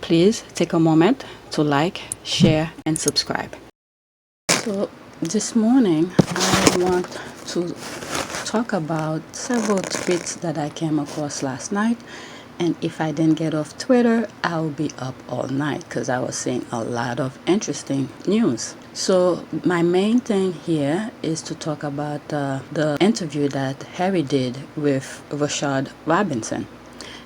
please take a moment to like, share, and subscribe. So this morning I want to talk about several tweets that I came across last night, and if I didn't get off Twitter, I'll be up all night because I was seeing a lot of interesting news. So my main thing here is to talk about the interview that Harry did with Rashad Robinson.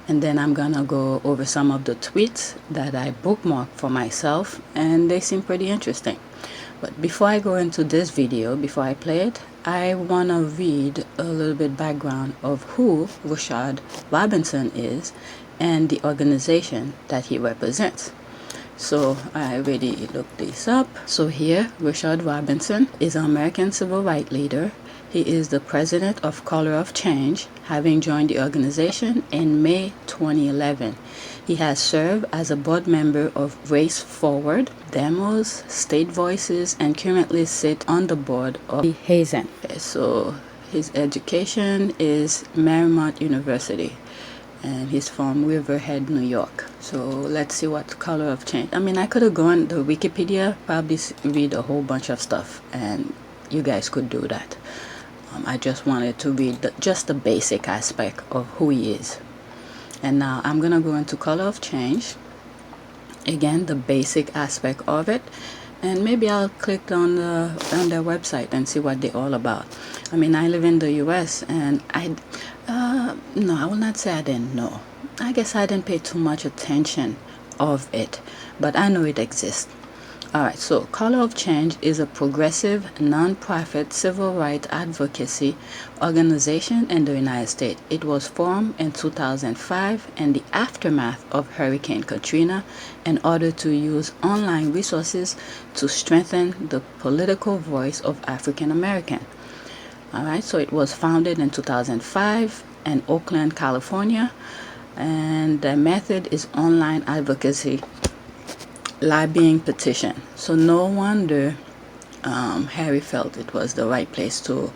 And then I'm gonna go over some of the tweets that I bookmarked for myself, and they seem pretty interesting. But before I go into this video, before I play it, I wanna read a little bit background of who Rashad Robinson is and the organization that he represents. So I already looked this up. So here, Rashad Robinson is an American civil rights leader. He is the president of Color of Change, having joined the organization in May 2011. He has served as a board member of Race Forward, Demos, State Voices, and currently sits on the board of Hazen. Okay, so his education is Marymount University, and he's from Riverhead, New York. So let's see what Color of Change. I mean, I could have gone to Wikipedia, probably read a whole bunch of stuff, and you guys could do that. I just wanted to read just the basic aspect of who he is. And now I'm gonna go into Color of Change. Again, the basic aspect of it, and maybe I'll click on their website and see what they're all about. I mean, I live in the U.S. and no, I will not say I didn't know. I guess I didn't pay too much attention of it, but I know it exists. Alright, so Color of Change is a progressive, non-profit civil rights advocacy organization in the United States. It was formed in 2005 in the aftermath of Hurricane Katrina in order to use online resources to strengthen the political voice of African Americans. Alright, so it was founded in 2005 in Oakland, California, and the method is online advocacy, lobbying petition. So no wonder Harry felt it was the right place to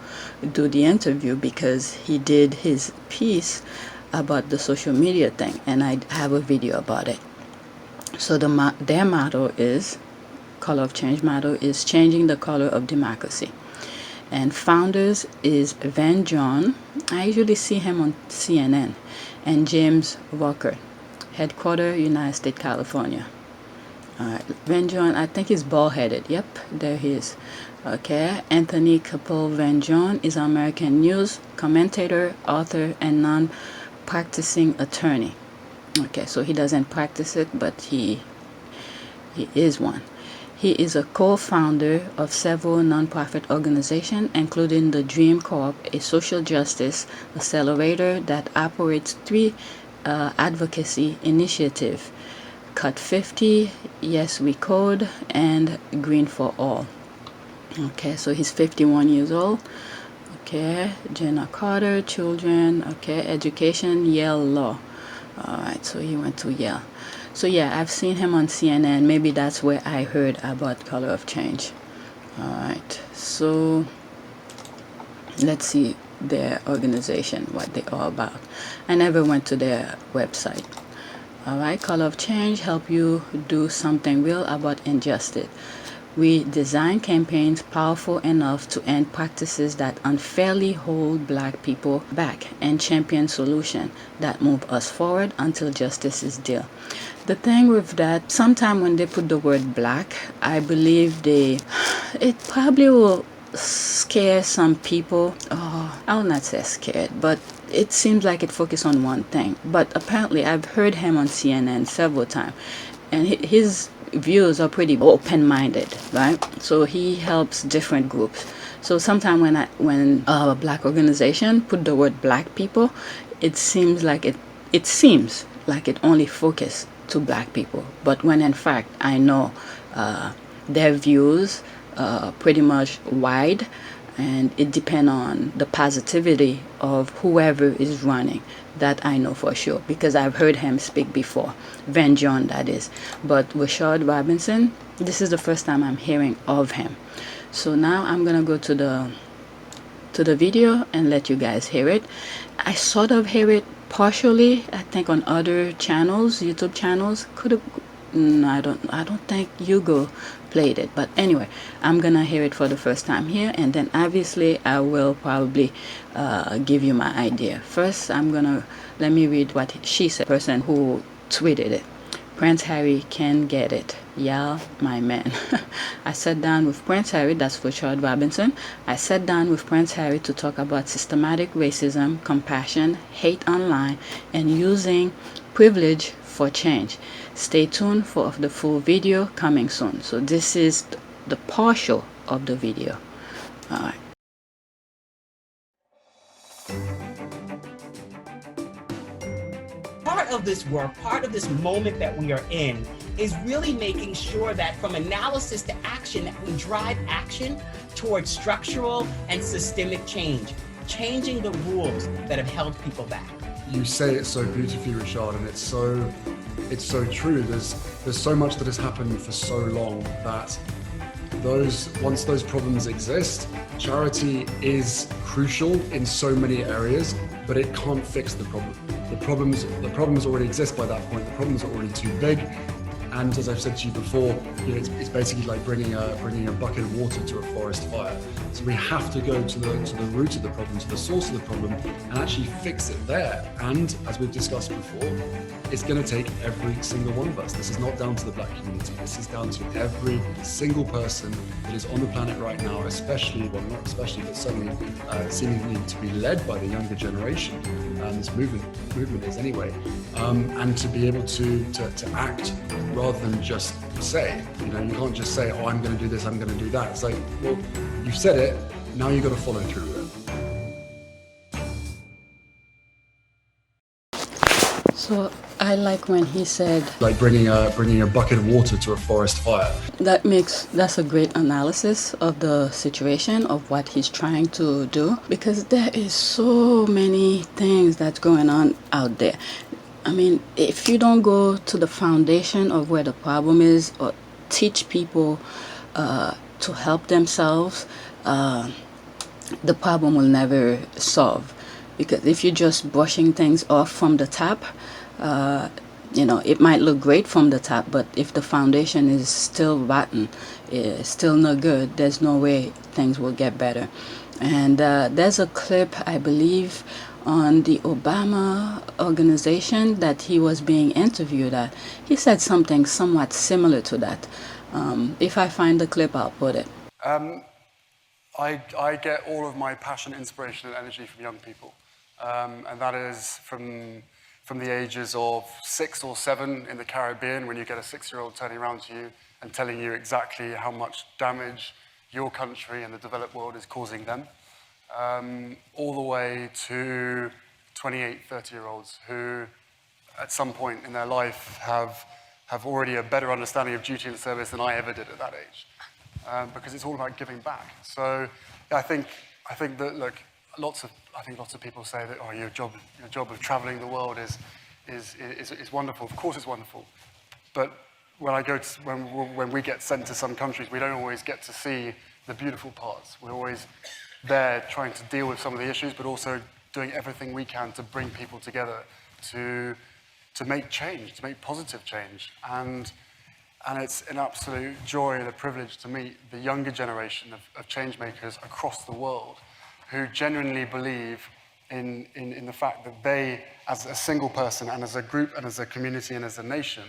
do the interview, because he did his piece about the social media thing, and I have a video about it. So their motto is, Color of Change motto is changing the color of democracy. And founders is Van John. I usually see him on CNN, and James Walker, headquarters United States, California. Van John, I think he's bald-headed. Yep, there he is. Okay, Anthony Capel Van John is an American news commentator, author, and non-practicing attorney. Okay, so he doesn't practice it, but he is one. He is a co-founder of several nonprofit organizations, including the Dream Corp, a social justice accelerator that operates 3 advocacy initiatives: Cut 50, Yes We Code, and Green for All. Okay, so he's 51 years old. Okay, Jenna Carter, children. Okay, education, Yale Law. Alright, so he went to Yale. So yeah, I've seen him on CNN. Maybe that's where I heard about Color of Change. Alright, so let's see their organization, what they're all about. I never went to their website. Alright, Color of Change help you do something real about injustice. We design campaigns powerful enough to end practices that unfairly hold Black people back and champion solutions that move us forward until justice is done. The thing with that, sometimes when they put the word Black, I believe it probably will scare some people. Oh, I will not say scared, but it seems like it focuses on one thing. But apparently I've heard him on CNN several times, and his views are pretty open-minded, right? So he helps different groups. So sometimes when a Black organization put the word Black people, it seems like it only focuses to Black people. But when in fact I know their views pretty much wide, and it depends on the positivity of whoever is running. That I know for sure, because I've heard him speak before. Van John, that is. But Rashad Robinson, this is the first time I'm hearing of him. So now I'm gonna go to the video and let you guys hear it. I sort of hear it partially, I think, on other channels, YouTube channels. I don't think Hugo played it, but anyway, I'm gonna hear it for the first time here, and then obviously I will probably give you my idea. First, let me read what she said. Person who tweeted it. Prince Harry can get it. Yeah, my man. I sat down with Prince Harry, that's Rashad Robinson. I sat down with Prince Harry to talk about systematic racism, compassion, hate online, and using privilege for change. Stay tuned for the full video coming soon. So this is the partial of the video. All right. Part of this work, part of this moment that we are in, is really making sure that from analysis to action, that we drive action towards structural and systemic change, changing the rules that have held people back. You say it so beautifully, Rashad, and it's so true. There's so much that has happened for so long that once those problems exist, charity is crucial in so many areas, but it can't fix the problem. The problems already exist by that point. The problems are already too big. And as I've said to you before, it's basically like bringing a bucket of water to a forest fire. So we have to go to the root of the problem, to the source of the problem, and actually fix it there. And as we've discussed before, it's going to take every single one of us. This is not down to the black community. This is down to every single person that is on the planet right now, especially, well, not especially, but certainly seemingly to be led by the younger generation. This movement is anyway, and to be able to act rather than just say. You can't just say, oh, I'm going to do this, I'm going to do that. It's like, well, you've said it, now you've got to follow through with it. So I like when he said, like bringing a bucket of water to a forest fire. That's a great analysis of the situation, of what he's trying to do, because there is so many things that's going on out there. I mean, if you don't go to the foundation of where the problem is, or teach people to help themselves, the problem will never solve. Because if you're just brushing things off from the top, it might look great from the top, but if the foundation is still rotten, still no good, there's no way things will get better. And there's a clip, I believe, on the Obama organization that he was being interviewed at. He said something somewhat similar to that. If I find the clip, I'll put it. I get all of my passion, inspiration, and energy from young people. And that is from the ages of 6 or 7 in the Caribbean, when you get a 6-year-old turning around to you and telling you exactly how much damage your country and the developed world is causing them, all the way to 28, 30-year-olds who at some point in their life have already a better understanding of duty and service than I ever did at that age, because it's all about giving back. So I think that, look, lots of people say that, oh, your job of traveling the world is wonderful. Of course it's wonderful, but when we get sent to some countries, we don't always get to see the beautiful parts. We're always there trying to deal with some of the issues, but also doing everything we can to bring people together to make change, to make positive change. And it's an absolute joy and a privilege to meet the younger generation of change makers across the world who genuinely believe in the fact that they, as a single person and as a group and as a community and as a nation,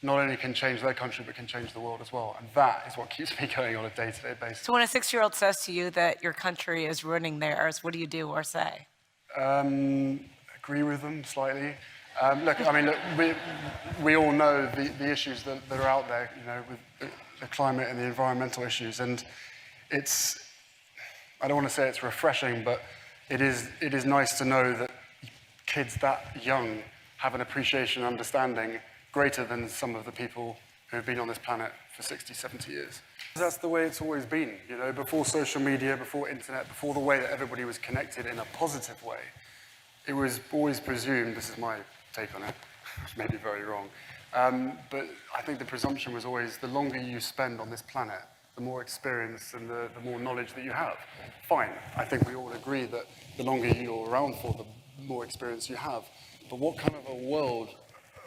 not only can change their country, but can change the world as well. And that is what keeps me going on a day-to-day basis. So when a 6-year-old says to you that your country is ruining theirs, what do you do or say? Agree with them slightly. Look, we all know the issues that are out there, with the climate and the environmental issues. And I don't want to say it's refreshing, but it is nice to know that kids that young have an appreciation and understanding greater than some of the people who have been on this planet for 60, 70 years. That's the way it's always been, before social media, before internet, before the way that everybody was connected in a positive way. It was always presumed, this is my take on it, which may be very wrong, but I think the presumption was always the longer you spend on this planet, the more experience and the more knowledge that you have. Fine, I think we all agree that the longer you're around for, the more experience you have. But what kind of a world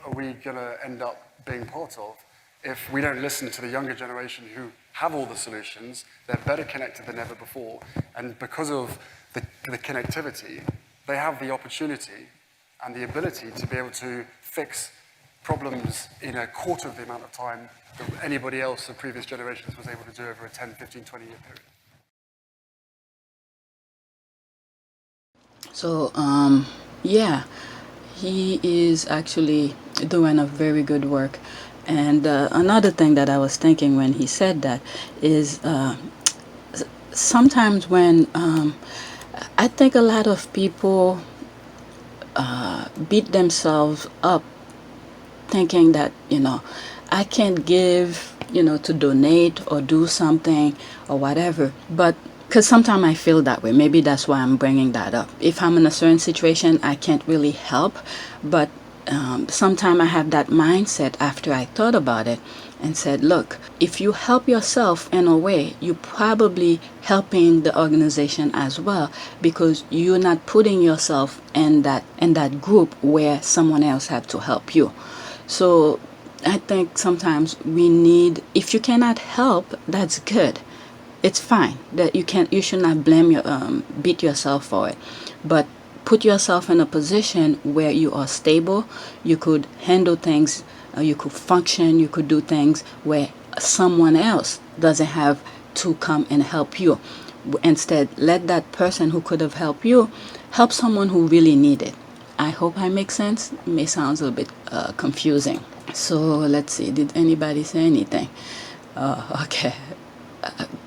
are we going to end up being part of if we don't listen to the younger generation who have all the solutions? They're better connected than ever before. And because of the connectivity, they have the opportunity and the ability to be able to fix problems in a quarter of the amount of time that anybody else of previous generations was able to do over a 10, 15, 20-year period. So, yeah, he is actually doing a very good work. And another thing that I was thinking when he said that is sometimes when I think a lot of people beat themselves up thinking that, I can't give, to donate or do something or whatever. But because sometimes I feel that way. Maybe that's why I'm bringing that up. If I'm in a certain situation, I can't really help. But sometimes I have that mindset after I thought about it and said, look, if you help yourself in a way, you're probably helping the organization as well, because you're not putting yourself in that group where someone else had to help you. So I think sometimes we need, if you cannot help, that's good. It's fine that you should not beat yourself for it, but put yourself in a position where you are stable, you could handle things, you could function, you could do things where someone else doesn't have to come and help you. Instead, let that person who could have helped you help someone who really need it. I hope I make sense. It may sound a little bit confusing. So let's see, did anybody say anything? Okay.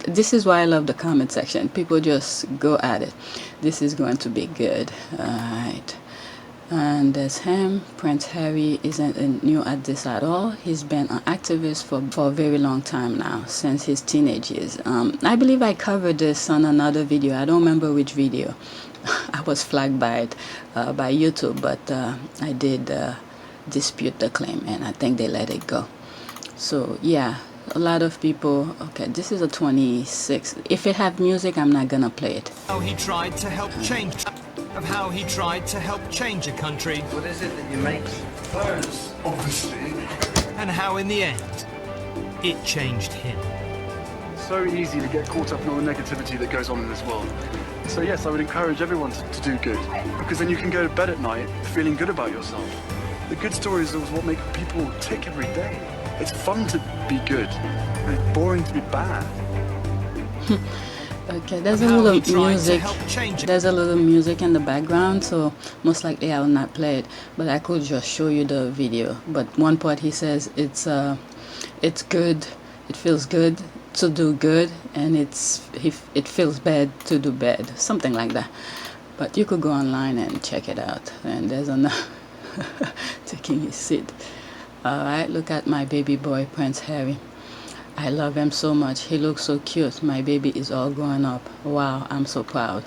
This is why I love the comment section. People just go at it. This is going to be good. All right. And there's him. Prince Harry isn't new at this at all. He's been an activist for a very long time now, since his teenage years. I believe I covered this on another video. I don't remember which video. I was flagged by it by YouTube, but I did dispute the claim, and I think they let it go. So yeah, a lot of people. Okay, this is a 26. If it have music, I'm not gonna play it. How he tried to help change a country. What is it that you make? Clothes, obviously. And how in the end, it changed him. So easy to get caught up in all the negativity that goes on in this world. So yes, I would encourage everyone to do good, because then you can go to bed at night feeling good about yourself. The good stories are what make people tick every day. It's fun to be good, and it's boring to be bad. Okay, there's a little music. There's a little music in the background, so most likely I will not play it. But I could just show you the video. But one part he says it's good. It feels good to do good, and it feels bad to do bad. Something like that. But you could go online and check it out. And there's another taking his seat. All right, look at my baby boy, Prince Harry. I love him so much. He looks so cute. My baby is all growing up. Wow, I'm so proud.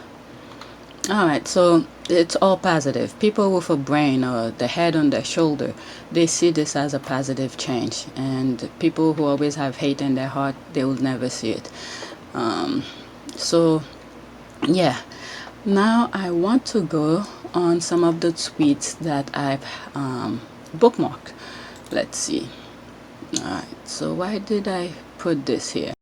All right, so it's all positive. People with a brain or the head on their shoulder, they see this as a positive change. And people who always have hate in their heart, they will never see it. So, yeah. Now I want to go on some of the tweets that I've bookmarked. Let's see. Alright, so why did I put this here?